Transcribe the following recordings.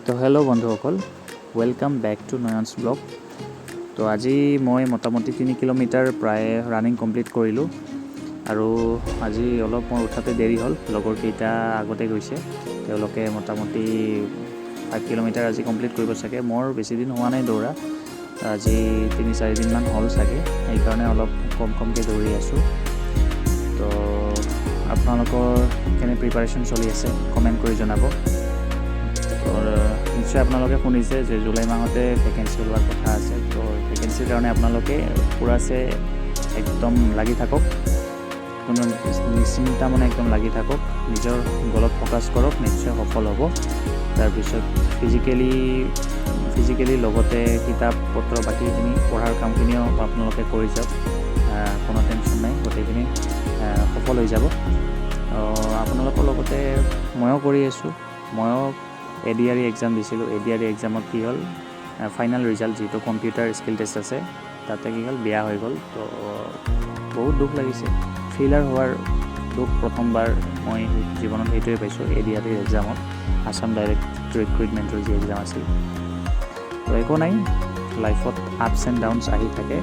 তো হেল্ল' বন্ধুসকল, welcome back to নয়নছ blog. তো আজি মই মোটামুটি 3 কিলোমিটাৰ প্ৰায় ৰানিং কমপ্লিট কৰিলোঁ আৰু আজি অলপ মই উঠাতে দেৰি হ'ল। লগৰকেইটা আগতে গৈছে, তেওঁলোকে মোটামুটি 5 কিলোমিটাৰ আজি কমপ্লিট কৰিব চাগে। মোৰ বেছি দিন হোৱা নাই দৌৰা, আজি 3-4 দিনমান হ'ল চাগে, সেইকাৰণে অলপ কমকৈ দৌৰি আছোঁ। তো আপোনালোকৰ কেনে প্ৰিপাৰেশ্যন চলি আছে কমেণ্ট কৰি জনাব। নিশ্চয় আপোনালোকে শুনিছে যে জুলাই মাহতে ভেকেঞ্চি ওলোৱাৰ কথা আছে। তো ভেকেঞ্চিৰ কাৰণে আপোনালোকে পূৰাছে একদম লাগি থাকক, কোনো নিশ্চিন্তা একদম লাগি থাকক, নিজৰ গলত ফ'কাছ কৰক, নিশ্চয় সফল হ'ব। তাৰপিছত ফিজিকেলি লগতে কিতাপ পত্ৰ বাকীখিনি পঢ়াৰ কামখিনিও আপোনালোকে কৰি যাওক, কোনো টেনশ্যন নাই, গোটেইখিনি সফল হৈ যাব। আপোনালোকৰ লগতে ময়ো কৰি আছোঁ। ময়ো ADRE এক্সাম দিছিলোঁ। ADRE এক্সামত কি হ'ল, ফাইনেল ৰিজাল্ট যিটো কম্পিউটাৰ স্কিল টেষ্ট আছে, তাতে কি হ'ল, বেয়া হৈ গ'ল। তো বহুত দুখ লাগিছে, ফেইলাৰ হোৱাৰ দুখ প্ৰথমবাৰ মই জীৱনত সেইটোৱে পাইছোঁ। ADRE এক্সামত, আছাম ডাইৰেক্ট ৰিক্ৰুইটমেণ্টৰ যি এক্সাম আছিল। তো একো নাই, লাইফত আপছ এণ্ড ডাউনছ আহি থাকে,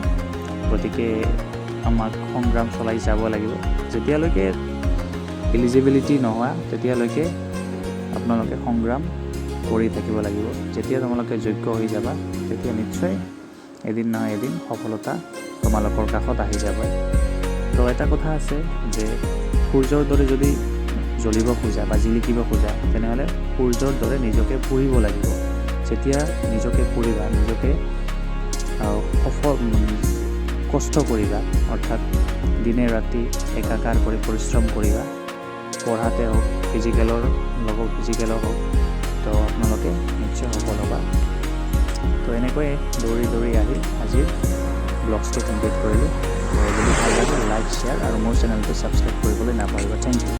গতিকে আমাক সংগ্ৰাম চলাই যাব লাগিব। যেতিয়ালৈকে এলিজিবিলিটি নোহোৱা তেতিয়ালৈকে আপোনালোকে সংগ্ৰাম কৰি থাকিব লাগিব। যেতিয়া তোমালোকে যোগ্য হৈ যাবা, তেতিয়া নিশ্চয় এদিন নহয় এদিন সফলতা তোমালোকৰ কাষত আহি যাব। তো এটা কথা আছে যে সূৰ্যৰ দৰে যদি জ্বলিব খোজা বা জিলিকিব খোজা, তেনেহ'লে সূৰ্যৰ দৰে নিজকে পুৰিব লাগিব। যেতিয়া নিজকে পুৰিবা, নিজকে কষ্ট কৰিবা, অৰ্থাৎ দিনে ৰাতি একাকাৰ কৰি পৰিশ্ৰম কৰিবা, পঢ়াতে হওক, ফিজিকেলৰ হওক, তো আপোনালোকে নিশ্চয় সফল হ'বা। তো এনেকৈয়ে দৌৰি আহি আজিৰ ব্লগছটো কমপ্লিট কৰিলোঁ। যদি ভাল লাগে লাইক, শ্বেয়াৰ আৰু মোৰ চেনেলটো ছাবস্ক্ৰাইব কৰিবলৈ নাপাহৰিবা। Thank U.